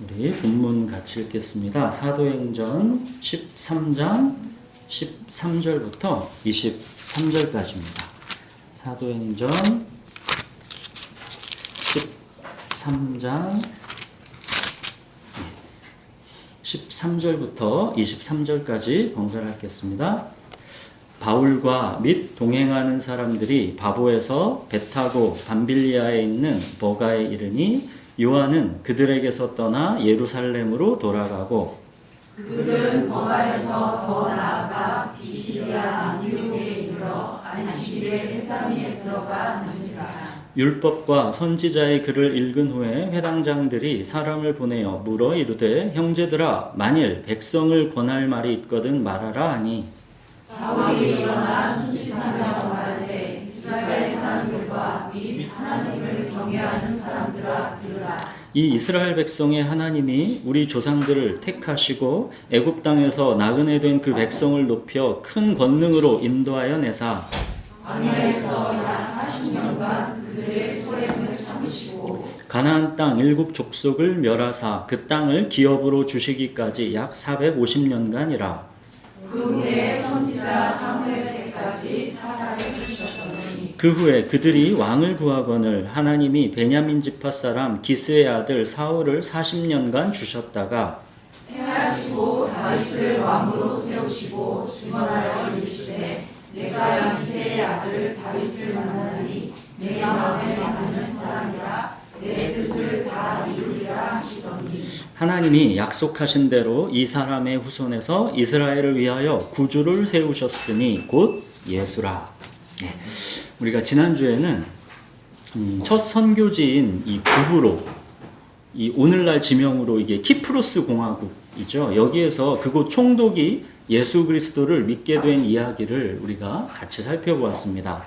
우리 본문 같이 읽겠습니다. 사도행전 13장 13절부터 23절까지입니다. 사도행전 13장 13절부터 23절까지 봉독하겠습니다. 바울과 및 동행하는 사람들이 바보에서 배 타고 밤빌리아에 있는 버가에 이르니 요한은 그들에게서 떠나 예루살렘으로 돌아가고 그들은 버가에서 더 나아가 비시디아 안디옥에 이르러 안식일에 회당에 들어가 앉으니라. 율법과 선지자의 글을 읽은 후에 회당장들이 사람을 보내어 물어 이르되 형제들아 만일 백성을 권할 말이 있거든 말하라 하니 바울이 일어나 손짓하며 말하되 이스라엘 사람들과 및 하나님을 경외하는 사람들아 들으라. 이 이스라엘 백성의 하나님이 우리 조상들을 택하시고 애굽 땅에서 나그네 된 그 백성을 높여 큰 권능으로 인도하여 내사 광야에서 약 40년간 그들의 소행을 참으시고 가나안 땅 7 족속을 멸하사 그 땅을 기업으로 주시기까지 약 450년간이라. 그 후에 선지자 사무엘 때까지 사사를 주셨더니 그 후에 그들이 왕을 구하거늘 하나님이 베냐민 지파 사람 기스의 아들 사울을 40년간 주셨다가 해하시고 다윗을 왕으로 세우시고 증언하여 이르시되 내가 이새의 아들 다윗을 만나니 내 마음에 맞는 사람이라 내 뜻을 다 이루리라 하시더니 하나님이 약속하신 대로 이 사람의 후손에서 이스라엘을 위하여 구주를 세우셨으니 곧 예수라. 네. 우리가 지난주에는 첫 선교지인 이 북으로 이 오늘날 지명으로 이게 키프로스 공화국이죠. 여기에서 그곳 총독이 예수 그리스도를 믿게 된 이야기를 우리가 같이 살펴보았습니다.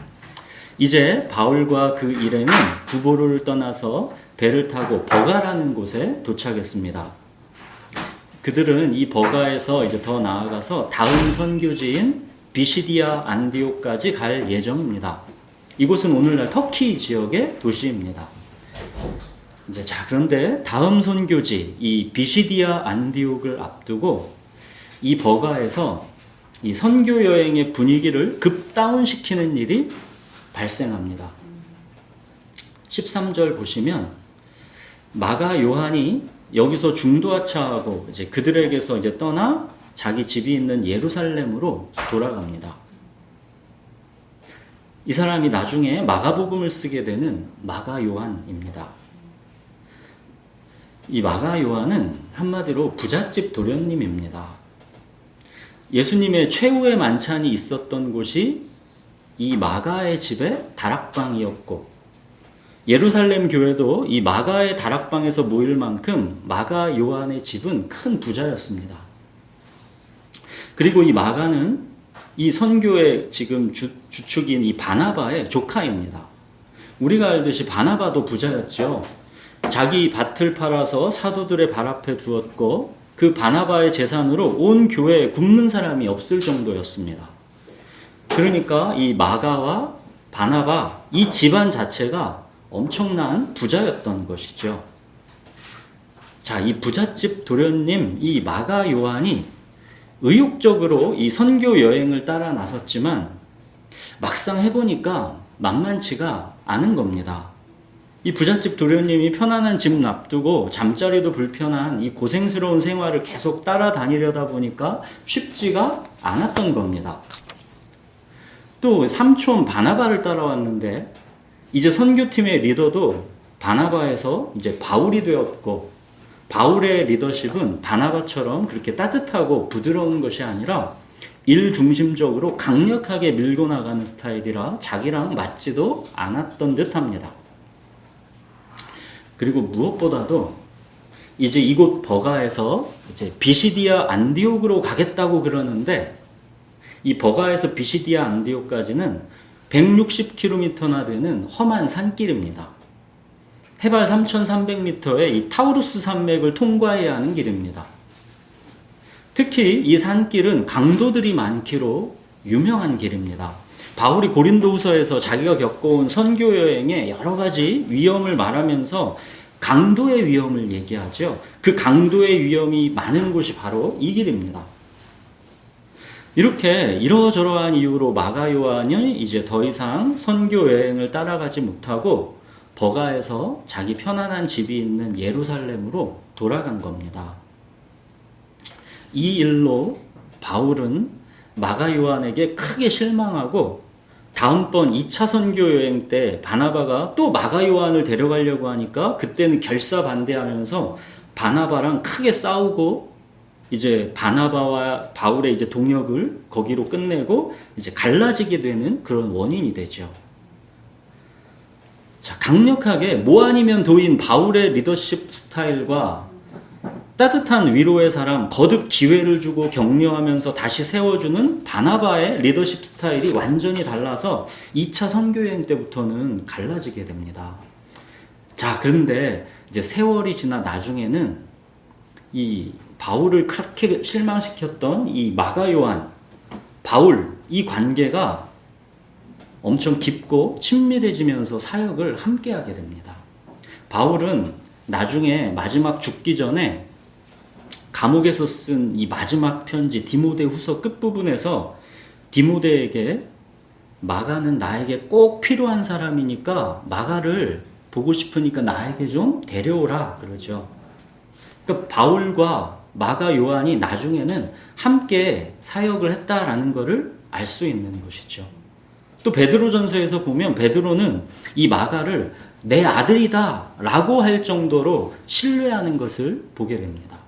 이제 바울과 그 일행은 구보로를 떠나서 배를 타고 버가라는 곳에 도착했습니다. 그들은 이 버가에서 이제 더 나아가서 다음 선교지인 비시디아 안디옥까지 갈 예정입니다. 이곳은 오늘날 터키 지역의 도시입니다. 그런데 다음 선교지 이 비시디아 안디옥을 앞두고 이 버가에서 이 선교 여행의 분위기를 급다운시키는 일이 발생합니다. 13절 보시면 마가 요한이 여기서 중도하차하고 이제 그들에게서 이제 떠나 자기 집이 있는 예루살렘으로 돌아갑니다. 이 사람이 나중에 마가복음을 쓰게 되는 마가 요한입니다. 이 마가 요한은 한마디로 부잣집 도련님입니다. 예수님의 최후의 만찬이 있었던 곳이 이 마가의 집의 다락방이었고 예루살렘 교회도 이 마가의 다락방에서 모일 만큼 마가 요한의 집은 큰 부자였습니다. 그리고 이 마가는 이 선교의 지금 주축인 이 바나바의 조카입니다. 우리가 알듯이 바나바도 부자였죠. 자기 밭을 팔아서 사도들의 발 앞에 두었고 그 바나바의 재산으로 온 교회에 굶는 사람이 없을 정도였습니다. 그러니까 이 마가와 바나바 이 집안 자체가 엄청난 부자였던 것이죠. 자, 이 부잣집 도련님 이 마가 요한이 의욕적으로 이 선교 여행을 따라 나섰지만 막상 해보니까 만만치가 않은 겁니다. 이 부잣집 도련님이 편안한 집 놔두고 잠자리도 불편한 이 고생스러운 생활을 계속 따라다니려다 보니까 쉽지가 않았던 겁니다. 또 삼촌 바나바를 따라왔는데 이제 선교팀의 리더도 바나바에서 이제 바울이 되었고 바울의 리더십은 바나바처럼 그렇게 따뜻하고 부드러운 것이 아니라 일 중심적으로 강력하게 밀고 나가는 스타일이라 자기랑 맞지도 않았던 듯합니다. 그리고 무엇보다도 이제 이곳 버가에서 이제 비시디아 안디옥으로 가겠다고 그러는데 이 버가에서 비시디아 안디옥까지는 160km나 되는 험한 산길입니다. 해발 3,300m의 이 타우루스 산맥을 통과해야 하는 길입니다. 특히 이 산길은 강도들이 많기로 유명한 길입니다. 바울이 고린도후서에서 자기가 겪어온 선교 여행의 여러 가지 위험을 말하면서 강도의 위험을 얘기하죠. 그 강도의 위험이 많은 곳이 바로 이 길입니다. 이렇게 이러저러한 이유로 마가 요한이 이제 더 이상 선교 여행을 따라가지 못하고 버가에서 자기 편안한 집이 있는 예루살렘으로 돌아간 겁니다. 이 일로 바울은 마가 요한에게 크게 실망하고 다음번 2차 선교 여행 때 바나바가 또 마가 요한을 데려가려고 하니까 그때는 결사반대하면서 바나바랑 크게 싸우고 이제 바나바와 바울의 이제 동역을 거기로 끝내고 이제 갈라지게 되는 그런 원인이 되죠. 자, 강력하게 뭐 아니면 도인 바울의 리더십 스타일과 따뜻한 위로의 사람, 거듭 기회를 주고 격려하면서 다시 세워주는 바나바의 리더십 스타일이 완전히 달라서 2차 선교여행 때부터는 갈라지게 됩니다. 자, 그런데 이제 세월이 지나 나중에는 이 바울을 그렇게 실망시켰던 이 마가 요한, 바울 이 관계가 엄청 깊고 친밀해지면서 사역을 함께하게 됩니다. 바울은 나중에 마지막 죽기 전에 감옥에서 쓴 이 마지막 편지 디모데 후서 끝부분에서 디모데에게 마가는 나에게 꼭 필요한 사람이니까 마가를 보고 싶으니까 나에게 좀 데려오라 그러죠. 그러니까 바울과 마가 요한이 나중에는 함께 사역을 했다라는 것을 알 수 있는 것이죠. 또 베드로전서에서 보면 베드로는 이 마가를 내 아들이다 라고 할 정도로 신뢰하는 것을 보게 됩니다.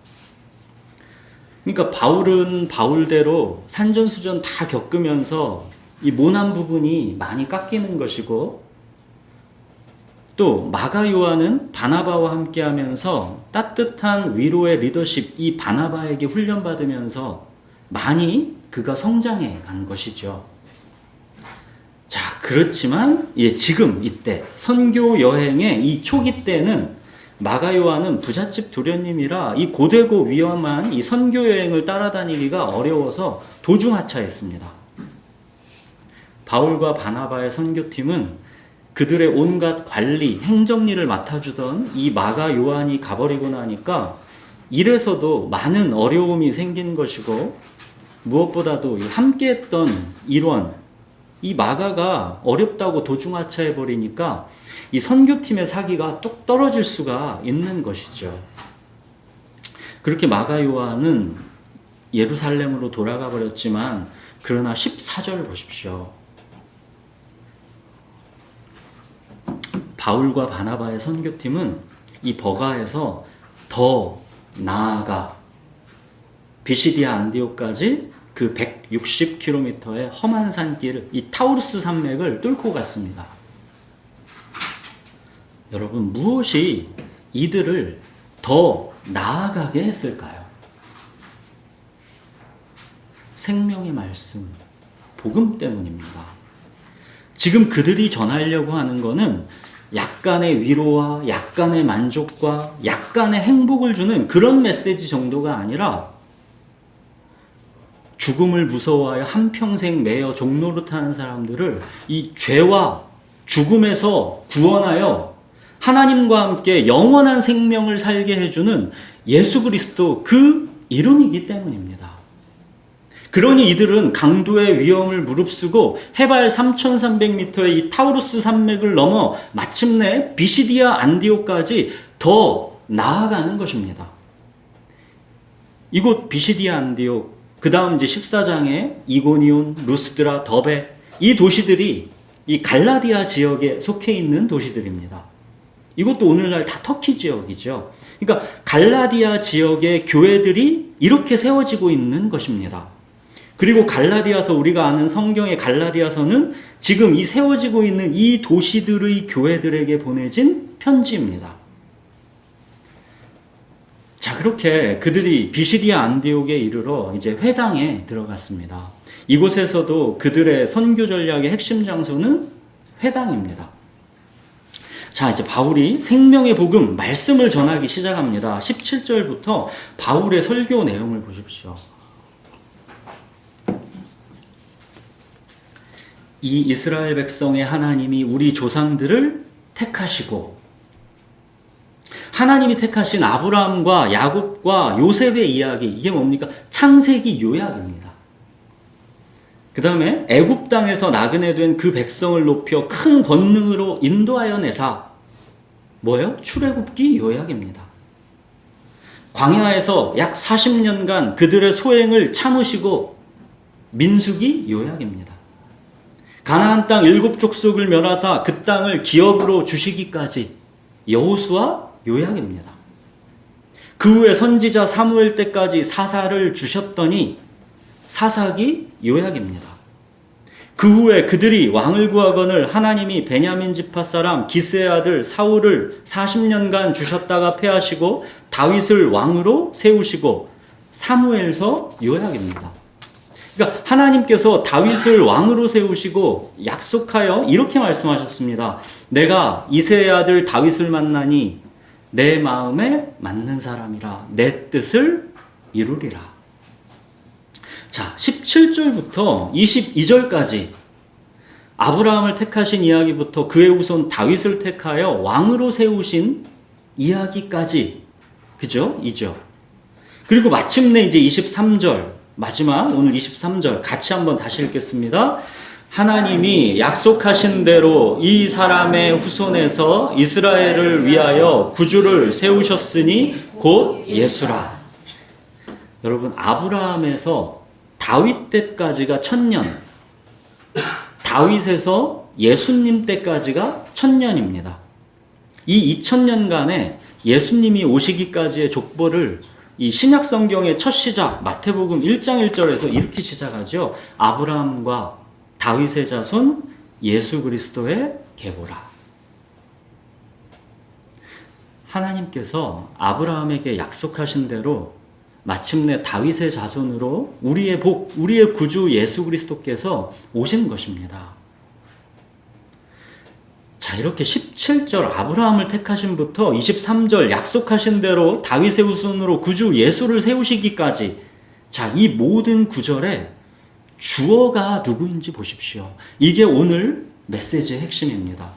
그러니까 바울은 바울대로 산전수전 다 겪으면서 이 모난 부분이 많이 깎이는 것이고, 또 마가 요한은 바나바와 함께 하면서 따뜻한 위로의 리더십 이 바나바에게 훈련받으면서 많이 그가 성장해 간 것이죠. 자, 그렇지만 지금 이때 선교 여행의 이 초기 때는 마가 요한은 부잣집 도련님이라 이 고되고 위험한 이 선교 여행을 따라다니기가 어려워서 도중하차했습니다. 바울과 바나바의 선교팀은 그들의 온갖 관리, 행정일을 맡아주던 이 마가 요한이 가버리고 나니까 일에서도 많은 어려움이 생긴 것이고, 무엇보다도 함께했던 일원, 이 마가가 어렵다고 도중하차해버리니까 이 선교팀의 사기가 뚝 떨어질 수가 있는 것이죠. 그렇게 마가 요한은 예루살렘으로 돌아가 버렸지만, 그러나 14절 보십시오. 바울과 바나바의 선교팀은 이 버가에서 더 나아가 비시디아 안디옥까지 그 160km의 험한 산길을, 이 타우루스 산맥을 뚫고 갔습니다. 여러분, 무엇이 이들을 더 나아가게 했을까요? 생명의 말씀, 복음 때문입니다. 지금 그들이 전하려고 하는 것은 약간의 위로와 약간의 만족과 약간의 행복을 주는 그런 메시지 정도가 아니라, 죽음을 무서워하여 한평생 매여 종노릇하는 사람들을 이 죄와 죽음에서 구원하여 하나님과 함께 영원한 생명을 살게 해주는 예수 그리스도, 그 이름이기 때문입니다. 그러니 이들은 강도의 위험을 무릅쓰고 해발 3,300m의 이 타우루스 산맥을 넘어 마침내 비시디아 안디옥까지 더 나아가는 것입니다. 이곳 비시디아 안디옥, 그 다음 이제 14장에 이고니온, 루스드라, 더베, 이 도시들이 이 갈라디아 지역에 속해 있는 도시들입니다. 이것도 오늘날 다 터키 지역이죠. 그러니까 갈라디아 지역의 교회들이 이렇게 세워지고 있는 것입니다. 그리고 갈라디아서, 우리가 아는 성경의 갈라디아서는 지금 이 세워지고 있는 이 도시들의 교회들에게 보내진 편지입니다. 자, 그렇게 그들이 비시디아 안디옥에 이르러 이제 회당에 들어갔습니다. 이곳에서도 그들의 선교 전략의 핵심 장소는 회당입니다. 자, 이제 바울이 생명의 복음, 말씀을 전하기 시작합니다. 17절부터 바울의 설교 내용을 보십시오. 이 이스라엘 백성의 하나님이 우리 조상들을 택하시고 하나님이 택하신 아브라함과 야곱과 요셉의 이야기, 이게 뭡니까? 창세기 요약입니다. 그 다음에 애굽 땅에서 나그네 된 그 백성을 높여 큰 권능으로 인도하여 내사, 뭐예요? 출애굽기 요약입니다. 광야에서 약 40년간 그들의 소행을 참으시고 민수기 요약입니다. 가나안 땅 7족속을 멸하사 그 땅을 기업으로 주시기까지 여호수아 요약입니다. 그 후에 선지자 사무엘 때까지 사사를 주셨더니 사사기 요약입니다. 그 후에 그들이 왕을 구하거늘 하나님이 베냐민 지파 사람 기스의 아들 사울을 40년간 주셨다가 패하시고 다윗을 왕으로 세우시고 사무엘서 요약입니다. 그러니까 하나님께서 다윗을 왕으로 세우시고 약속하여 이렇게 말씀하셨습니다. 내가 이새의 아들 다윗을 만나니 내 마음에 맞는 사람이라 내 뜻을 이루리라. 자, 17절부터 22절까지 아브라함을 택하신 이야기부터 그의 후손 다윗을 택하여 왕으로 세우신 이야기까지, 그죠? 이죠. 그리고 마침내 이제 23절, 마지막 오늘 23절 같이 한번 다시 읽겠습니다. 하나님이 약속하신 대로 이 사람의 후손에서 이스라엘을 위하여 구주를 세우셨으니 곧 예수라. 여러분, 아브라함에서 다윗 때까지가 1000년, 다윗에서 예수님 때까지가 1000년입니다. 이 2000년간에 예수님이 오시기까지의 족보를 이 신약 성경의 첫 시작 마태복음 1장 1절에서 이렇게 시작하죠. 아브라함과 다윗의 자손 예수 그리스도의 계보라. 하나님께서 아브라함에게 약속하신 대로 마침내 다윗의 자손으로 우리의 복, 우리의 구주 예수 그리스도께서 오신 것입니다. 자, 이렇게 17절 아브라함을 택하심부터 23절 약속하신 대로 다윗의 후손으로 구주 예수를 세우시기까지, 자, 이 모든 구절에 주어가 누구인지 보십시오. 이게 오늘 메시지의 핵심입니다.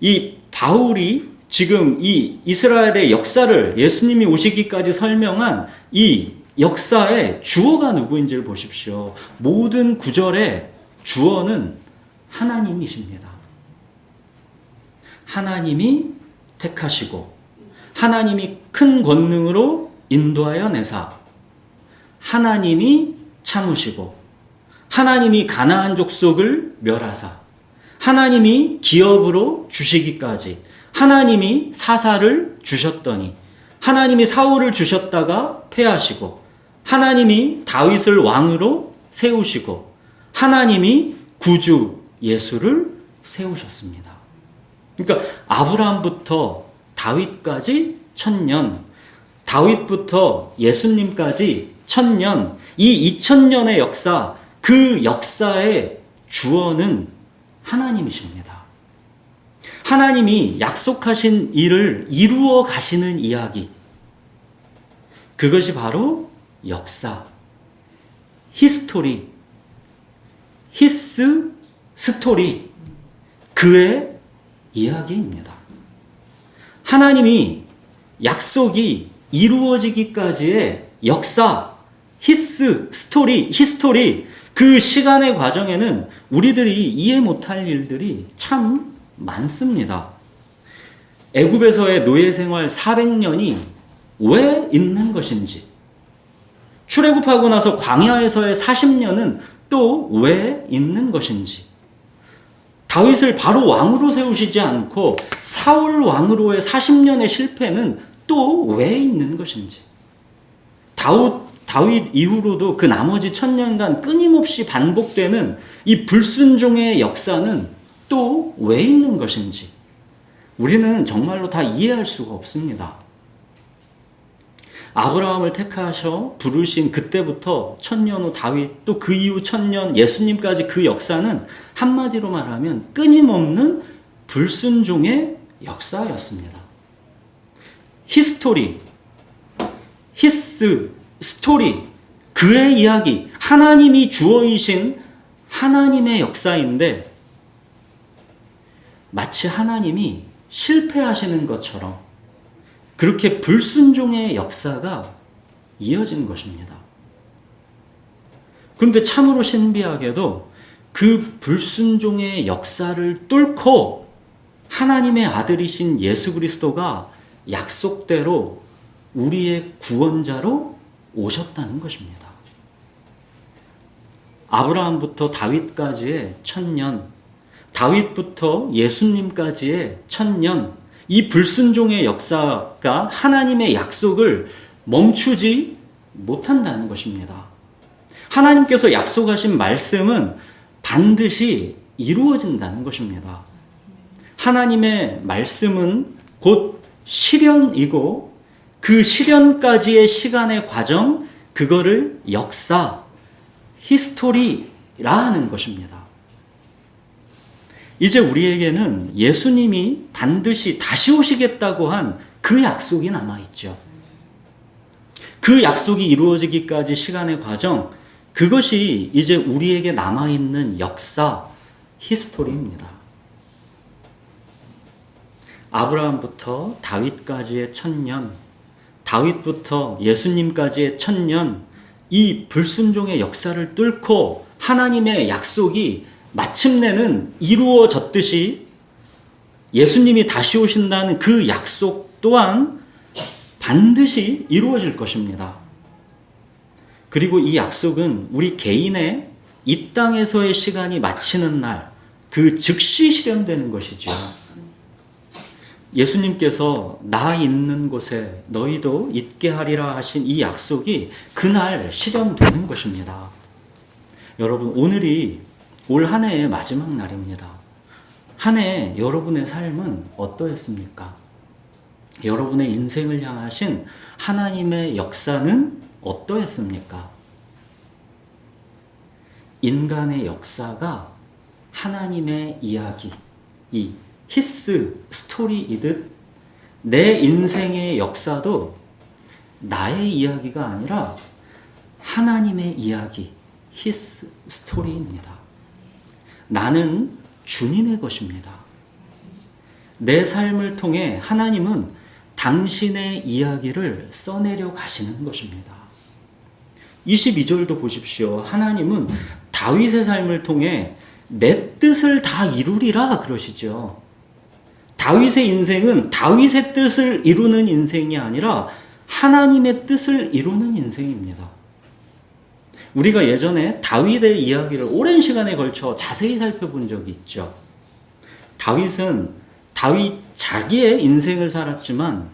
이 바울이 지금 이 이스라엘의 역사를 예수님이 오시기까지 설명한 이 역사의 주어가 누구인지를 보십시오. 모든 구절의 주어는 하나님이십니다. 하나님이 택하시고 하나님이 큰 권능으로 인도하여 내사, 하나님이 참으시고 하나님이 가나안 족속을 멸하사, 하나님이 기업으로 주시기까지, 하나님이 사사를 주셨더니, 하나님이 사울을 주셨다가 패하시고, 하나님이 다윗을 왕으로 세우시고, 하나님이 구주 예수를 세우셨습니다. 그러니까 아브라함부터 다윗까지 1000년, 다윗부터 예수님까지 1000년, 이 2000년의 역사, 그 역사의 주어는 하나님이십니다. 하나님이 약속하신 일을 이루어 가시는 이야기, 그것이 바로 역사, 히스토리, 히스 스토리, 그의 이야기입니다. 하나님이 약속이 이루어지기까지의 역사, 히스 스토리, 히스토리, 그 시간의 과정에는 우리들이 이해 못할 일들이 참 많습니다. 애굽에서의 노예 생활 400년이 왜 있는 것인지, 출애굽하고 나서 광야에서의 40년은 또 왜 있는 것인지, 다윗을 바로 왕으로 세우시지 않고 사울 왕으로의 40년의 실패는 또 왜 있는 것인지, 다윗 이후로도 그 나머지 1000년간 끊임없이 반복되는 이 불순종의 역사는 또 왜 있는 것인지 우리는 정말로 다 이해할 수가 없습니다. 아브라함을 택하셔 부르신 그때부터 1000년 후 다윗, 또 그 이후 1000년 예수님까지 그 역사는 한마디로 말하면 끊임없는 불순종의 역사였습니다. 히스토리, 히스 스토리, 그의 이야기, 하나님이 주어이신 하나님의 역사인데 마치 하나님이 실패하시는 것처럼, 그렇게 불순종의 역사가 이어진 것입니다. 그런데 참으로 신비하게도 그 불순종의 역사를 뚫고 하나님의 아들이신 예수 그리스도가 약속대로 우리의 구원자로 오셨다는 것입니다. 아브라함부터 다윗까지의 1000년, 다윗부터 예수님까지의 1000년, 이 불순종의 역사가 하나님의 약속을 멈추지 못한다는 것입니다. 하나님께서 약속하신 말씀은 반드시 이루어진다는 것입니다. 하나님의 말씀은 곧 실현이고 그 실현까지의 시간의 과정, 그거를 역사, 히스토리라 하는 것입니다. 이제 우리에게는 예수님이 반드시 다시 오시겠다고 한 그 약속이 남아있죠. 그 약속이 이루어지기까지 시간의 과정, 그것이 이제 우리에게 남아있는 역사, 히스토리입니다. 아브라함부터 다윗까지의 1000년, 다윗부터 예수님까지의 1000년, 이 불순종의 역사를 뚫고 하나님의 약속이 마침내는 이루어졌듯이 예수님이 다시 오신다는 그 약속 또한 반드시 이루어질 것입니다. 그리고 이 약속은 우리 개인의 이 땅에서의 시간이 마치는 날, 그 즉시 실현되는 것이죠. 예수님께서 나 있는 곳에 너희도 있게 하리라 하신 이 약속이 그날 실현되는 것입니다. 여러분, 오늘이 올 한 해의 마지막 날입니다. 한 해 여러분의 삶은 어떠했습니까? 여러분의 인생을 향하신 하나님의 역사는 어떠했습니까? 인간의 역사가 하나님의 이야기, 이 히스 스토리이듯 내 인생의 역사도 나의 이야기가 아니라 하나님의 이야기, 히스 스토리입니다. 나는 주님의 것입니다. 내 삶을 통해 하나님은 당신의 이야기를 써내려 가시는 것입니다. 22절도 보십시오. 하나님은 다윗의 삶을 통해 내 뜻을 다 이루리라 그러시죠. 다윗의 인생은 다윗의 뜻을 이루는 인생이 아니라 하나님의 뜻을 이루는 인생입니다. 우리가 예전에 다윗의 이야기를 오랜 시간에 걸쳐 자세히 살펴본 적이 있죠. 다윗은 다윗 자기의 인생을 살았지만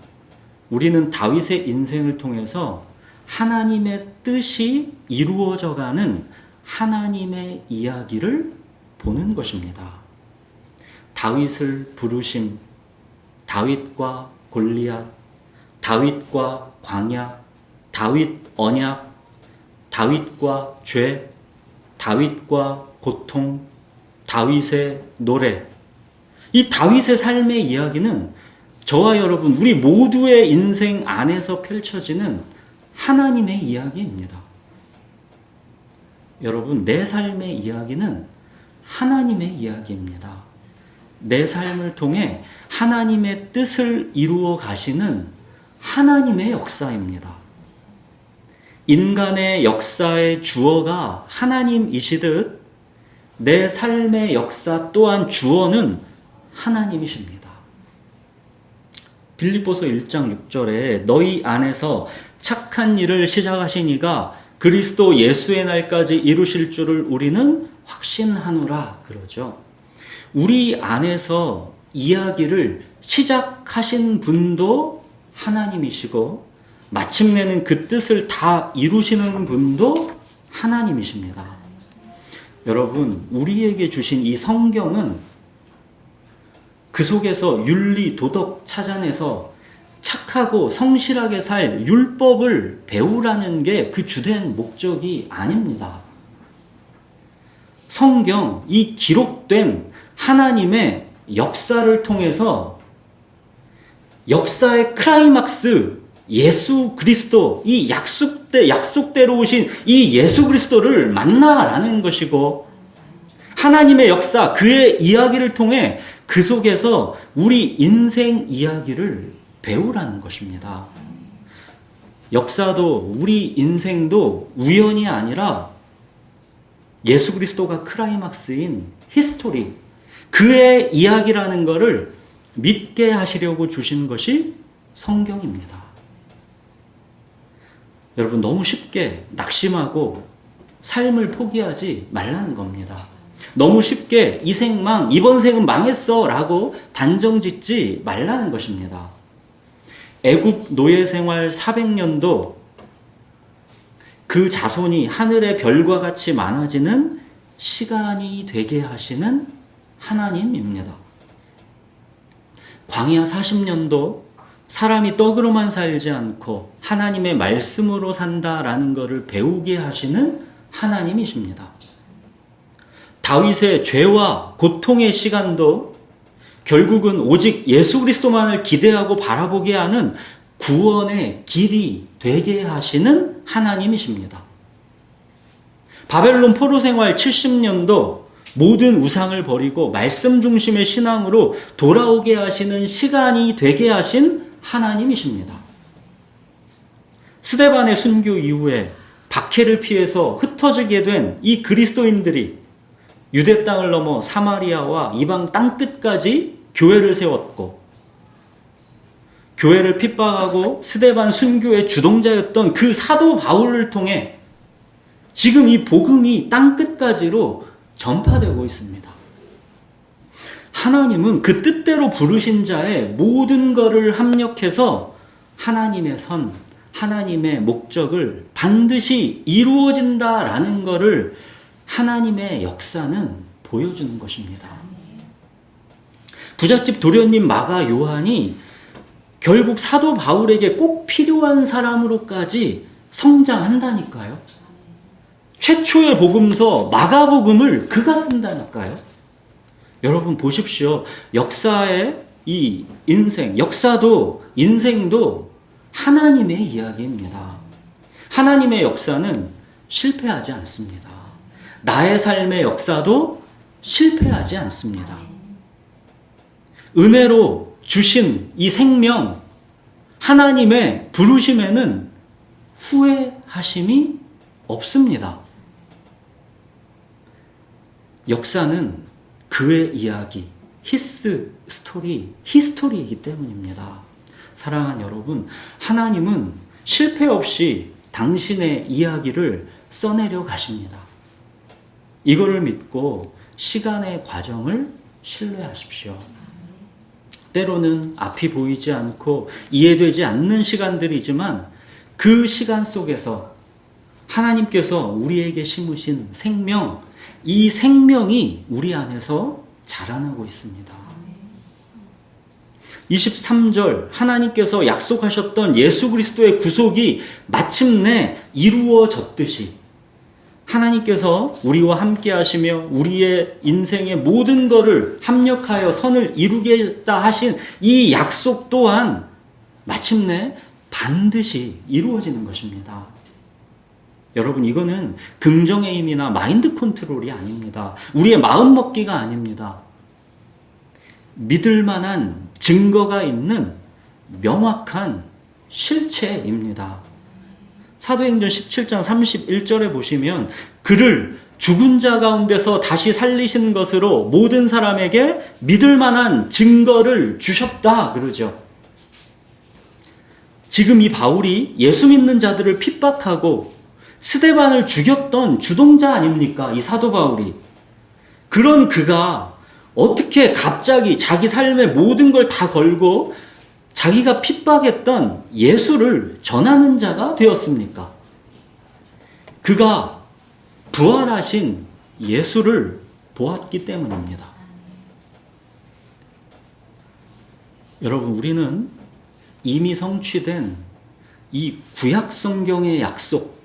우리는 다윗의 인생을 통해서 하나님의 뜻이 이루어져가는 하나님의 이야기를 보는 것입니다. 다윗을 부르심, 다윗과 골리앗, 다윗과 광야, 다윗 언약, 다윗과 죄, 다윗과 고통, 다윗의 노래. 이 다윗의 삶의 이야기는 저와 여러분, 우리 모두의 인생 안에서 펼쳐지는 하나님의 이야기입니다. 여러분, 내 삶의 이야기는 하나님의 이야기입니다. 내 삶을 통해 하나님의 뜻을 이루어 가시는 하나님의 역사입니다. 인간의 역사의 주어가 하나님이시듯 내 삶의 역사 또한 주어는 하나님이십니다. 빌립보서 1장 6절에 너희 안에서 착한 일을 시작하신 이가 그리스도 예수의 날까지 이루실 줄을 우리는 확신하노라 그러죠. 우리 안에서 이야기를 시작하신 분도 하나님이시고 마침내는 그 뜻을 다 이루시는 분도 하나님이십니다. 여러분, 우리에게 주신 이 성경은 그 속에서 윤리, 도덕 찾아내서 착하고 성실하게 살 율법을 배우라는 게 그 주된 목적이 아닙니다. 성경, 이 기록된 하나님의 역사를 통해서 역사의 클라이막스, 예수 그리스도, 이 약속대로 오신 이 예수 그리스도를 만나라는 것이고, 하나님의 역사, 그의 이야기를 통해 그 속에서 우리 인생 이야기를 배우라는 것입니다. 역사도 우리 인생도 우연이 아니라 예수 그리스도가 클라이막스인 히스토리, 그의 이야기라는 것을 믿게 하시려고 주신 것이 성경입니다. 여러분, 너무 쉽게 낙심하고 삶을 포기하지 말라는 겁니다. 너무 쉽게 이 생망, 이번 생은 망했어 라고 단정짓지 말라는 것입니다. 애굽 노예 생활 400년도 그 자손이 하늘의 별과 같이 많아지는 시간이 되게 하시는 하나님입니다. 광야 40년도 사람이 떡으로만 살지 않고 하나님의 말씀으로 산다라는 것을 배우게 하시는 하나님이십니다. 다윗의 죄와 고통의 시간도 결국은 오직 예수 그리스도만을 기대하고 바라보게 하는 구원의 길이 되게 하시는 하나님이십니다. 바벨론 포로 생활 70년도 모든 우상을 버리고 말씀 중심의 신앙으로 돌아오게 하시는 시간이 되게 하신 하나님이십니다. 스데반의 순교 이후에 박해를 피해서 흩어지게 된 이 그리스도인들이 유대 땅을 넘어 사마리아와 이방 땅끝까지 교회를 세웠고, 교회를 핍박하고 스데반 순교의 주동자였던 그 사도 바울을 통해 지금 이 복음이 땅끝까지로 전파되고 있습니다. 하나님은 그 뜻대로 부르신 자의 모든 것을 합력해서 하나님의 선, 하나님의 목적을 반드시 이루어진다라는 것을 하나님의 역사는 보여주는 것입니다. 부잣집 도련님 마가 요한이 결국 사도 바울에게 꼭 필요한 사람으로까지 성장한다니까요. 최초의 복음서 마가복음을 그가 쓴다니까요. 여러분 보십시오. 역사의 이 인생, 역사도 인생도 하나님의 이야기입니다. 하나님의 역사는 실패하지 않습니다. 나의 삶의 역사도 실패하지 않습니다. 은혜로 주신 이 생명, 하나님의 부르심에는 후회하심이 없습니다. 역사는 그의 이야기, 히스 스토리, 히스토리이기 때문입니다. 사랑하는 여러분, 하나님은 실패 없이 당신의 이야기를 써내려 가십니다. 이거를 믿고 시간의 과정을 신뢰하십시오. 때로는 앞이 보이지 않고 이해되지 않는 시간들이지만 그 시간 속에서 하나님께서 우리에게 심으신 생명, 이 생명이 우리 안에서 자라나고 있습니다. 23절 하나님께서 약속하셨던 예수 그리스도의 구속이 마침내 이루어졌듯이 하나님께서 우리와 함께 하시며 우리의 인생의 모든 것을 합력하여 선을 이루겠다 하신 이 약속 또한 마침내 반드시 이루어지는 것입니다. 여러분, 이거는 긍정의 힘이나 마인드 컨트롤이 아닙니다. 우리의 마음 먹기가 아닙니다. 믿을 만한 증거가 있는 명확한 실체입니다. 사도행전 17장 31절에 보시면 그를 죽은 자 가운데서 다시 살리신 것으로 모든 사람에게 믿을 만한 증거를 주셨다 그러죠. 지금 이 바울이 예수 믿는 자들을 핍박하고 스데반을 죽였던 주동자 아닙니까? 이 사도 바울이. 그런 그가 어떻게 갑자기 자기 삶의 모든 걸 다 걸고 자기가 핍박했던 예수를 전하는 자가 되었습니까? 그가 부활하신 예수를 보았기 때문입니다. 여러분, 우리는 이미 성취된 이 구약 성경의 약속,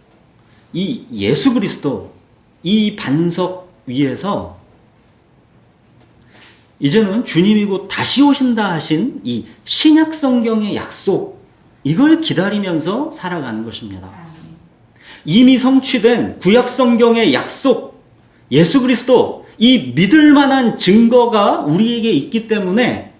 이 예수 그리스도, 이 반석 위에서 이제는 주님이 곧 다시 오신다 하신 이 신약 성경의 약속, 이걸 기다리면서 살아가는 것입니다. 이미 성취된 구약 성경의 약속, 예수 그리스도, 이 믿을 만한 증거가 우리에게 있기 때문에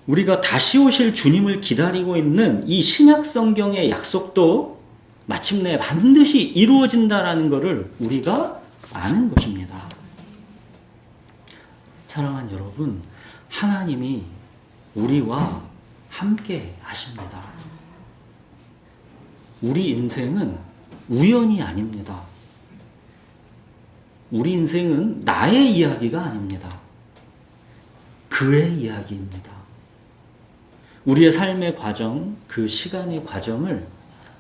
우리가 다시 오실 주님을 기다리고 있는 이 신약 성경의 약속도 마침내 반드시 이루어진다라는 것을 우리가 아는 것입니다. 사랑하는 여러분, 하나님이 우리와 함께 하십니다. 우리 인생은 우연이 아닙니다. 우리 인생은 나의 이야기가 아닙니다. 그의 이야기입니다. 우리의 삶의 과정, 그 시간의 과정을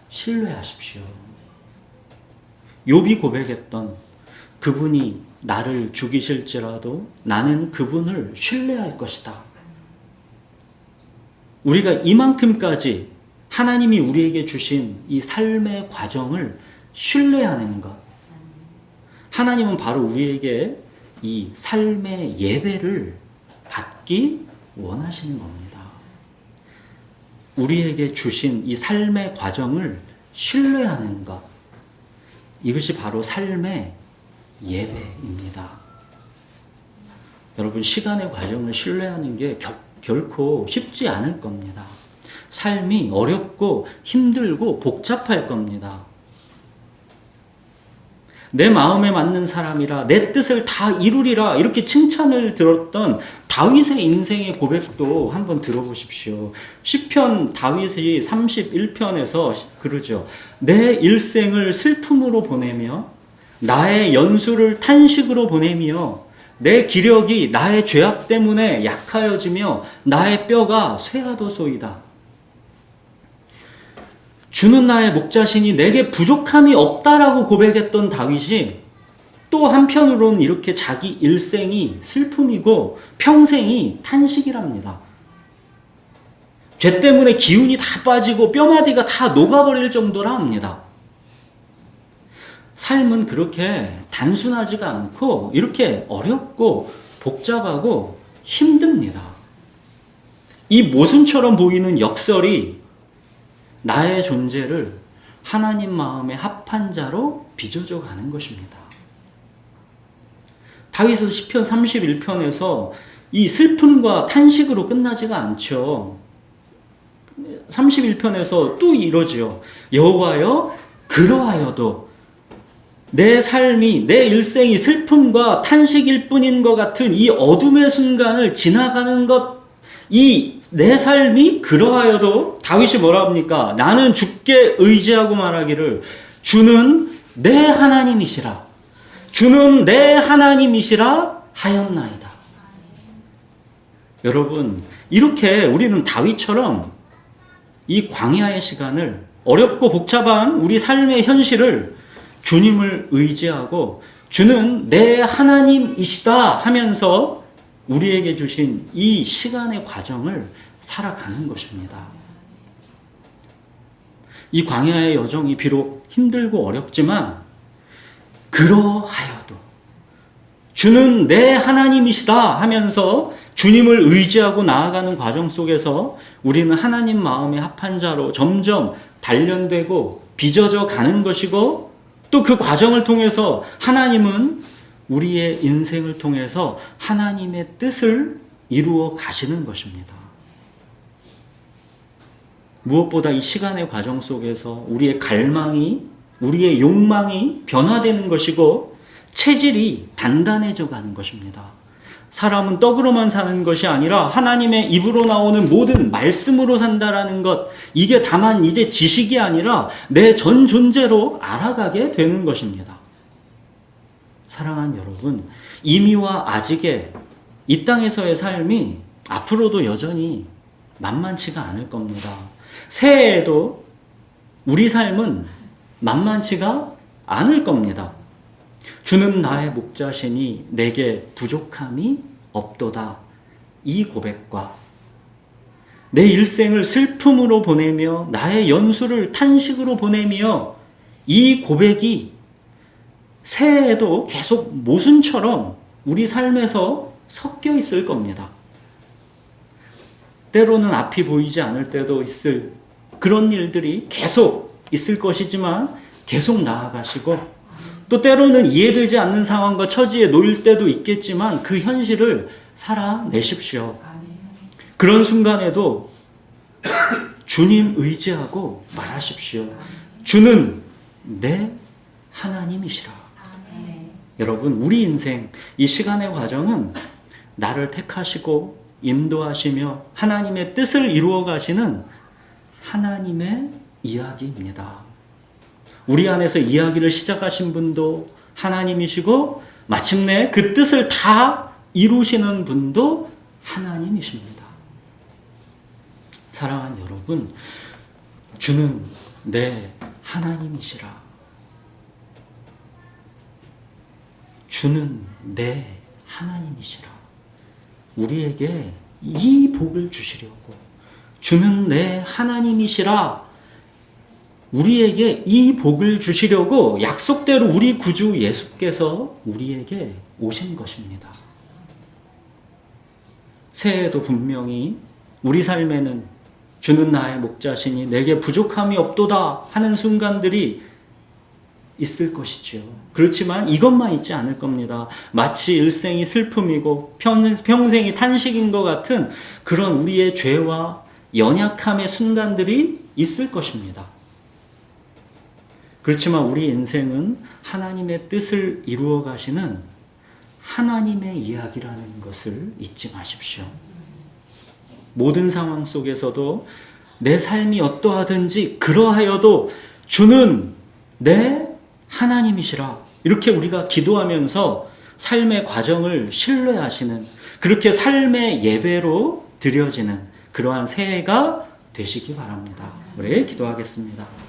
신뢰하십시오. 욥이 고백했던 그분이 나를 죽이실지라도 나는 그분을 신뢰할 것이다. 우리가 이만큼까지 하나님이 우리에게 주신 이 삶의 과정을 신뢰하는 것. 하나님은 바로 우리에게 이 삶의 예배를 받기 원하시는 겁니다. 우리에게 주신 이 삶의 과정을 신뢰하는 것. 이것이 바로 삶의 예배입니다. 여러분, 시간의 과정을 신뢰하는 게 결코 쉽지 않을 겁니다. 삶이 어렵고 힘들고 복잡할 겁니다. 내 마음에 맞는 사람이라 내 뜻을 다 이루리라 이렇게 칭찬을 들었던 다윗의 인생의 고백도 한번 들어보십시오. 시편 다윗이 31편에서 그러죠. 내 일생을 슬픔으로 보내며 나의 연수를 탄식으로 보내며 내 기력이 나의 죄악 때문에 약하여지며 나의 뼈가 쇠하도소이다. 주는 나의 목자시니 내게 부족함이 없다라고 고백했던 다윗이 또 한편으로는 이렇게 자기 일생이 슬픔이고 평생이 탄식이랍니다. 죄 때문에 기운이 다 빠지고 뼈마디가 다 녹아버릴 정도라 합니다. 삶은 그렇게 단순하지가 않고 이렇게 어렵고 복잡하고 힘듭니다. 이 모순처럼 보이는 역설이 나의 존재를 하나님 마음에 합한 자로 빚어져 가는 것입니다. 다윗은 시편 31편에서 이 슬픔과 탄식으로 끝나지가 않죠. 31편에서 또 이러지요. 여호와여, 그러하여도 내 삶이, 내 일생이 슬픔과 탄식일 뿐인 것 같은 이 어둠의 순간을 지나가는 것, 이 내 삶이 그러하여도 다윗이 뭐라 합니까? 나는 주께 의지하고 말하기를 주는 내 하나님이시라. 주는 내 하나님이시라 하였나이다. 여러분, 이렇게 우리는 다윗처럼 이 광야의 시간을, 어렵고 복잡한 우리 삶의 현실을 주님을 의지하고 주는 내 하나님이시다 하면서 우리에게 주신 이 시간의 과정을 살아가는 것입니다. 이 광야의 여정이 비록 힘들고 어렵지만 그러하여도 주는 내 하나님이시다 하면서 주님을 의지하고 나아가는 과정 속에서 우리는 하나님 마음에 합한 자로 점점 단련되고 빚어져 가는 것이고, 또 그 과정을 통해서 하나님은 우리의 인생을 통해서 하나님의 뜻을 이루어 가시는 것입니다. 무엇보다 이 시간의 과정 속에서 우리의 갈망이, 우리의 욕망이 변화되는 것이고 체질이 단단해져 가는 것입니다. 사람은 떡으로만 사는 것이 아니라 하나님의 입으로 나오는 모든 말씀으로 산다라는 것, 이게 다만 이제 지식이 아니라 내 전 존재로 알아가게 되는 것입니다. 사랑하는 여러분, 이미와 아직의 이 땅에서의 삶이 앞으로도 여전히 만만치가 않을 겁니다. 새해에도 우리 삶은 만만치가 않을 겁니다. 주는 나의 목자시니 내게 부족함이 없도다. 이 고백과 내 일생을 슬픔으로 보내며 나의 연수를 탄식으로 보내며 이 고백이 새해에도 계속 모순처럼 우리 삶에서 섞여 있을 겁니다. 때로는 앞이 보이지 않을 때도 있을 그런 일들이 계속 있을 것이지만 계속 나아가시고, 또 때로는 이해되지 않는 상황과 처지에 놓일 때도 있겠지만 그 현실을 살아내십시오. 그런 순간에도 주님 의지하고 말하십시오. 주는 내 하나님이시라. 여러분, 우리 인생 이 시간의 과정은 나를 택하시고 인도하시며 하나님의 뜻을 이루어 가시는 하나님의 이야기입니다. 우리 안에서 이야기를 시작하신 분도 하나님이시고 마침내 그 뜻을 다 이루시는 분도 하나님이십니다. 사랑하는 여러분, 주는 내 하나님이시라. 주는 내 하나님이시라. 우리에게 이 복을 주시려고, 주는 내 하나님이시라. 우리에게 이 복을 주시려고 약속대로 우리 구주 예수께서 우리에게 오신 것입니다. 새해에도 분명히 우리 삶에는 주는 나의 목자시니 내게 부족함이 없도다 하는 순간들이 있을 것이지요. 그렇지만 이것만 있지 않을 겁니다. 마치 일생이 슬픔이고 평생이 탄식인 것 같은 그런 우리의 죄와 연약함의 순간들이 있을 것입니다. 그렇지만 우리 인생은 하나님의 뜻을 이루어 가시는 하나님의 이야기라는 것을 잊지 마십시오. 모든 상황 속에서도 내 삶이 어떠하든지 그러하여도 주는 내 하나님이시라. 이렇게 우리가 기도하면서 삶의 과정을 신뢰하시는, 그렇게 삶의 예배로 드려지는 그러한 새해가 되시기 바랍니다. 우리 기도하겠습니다.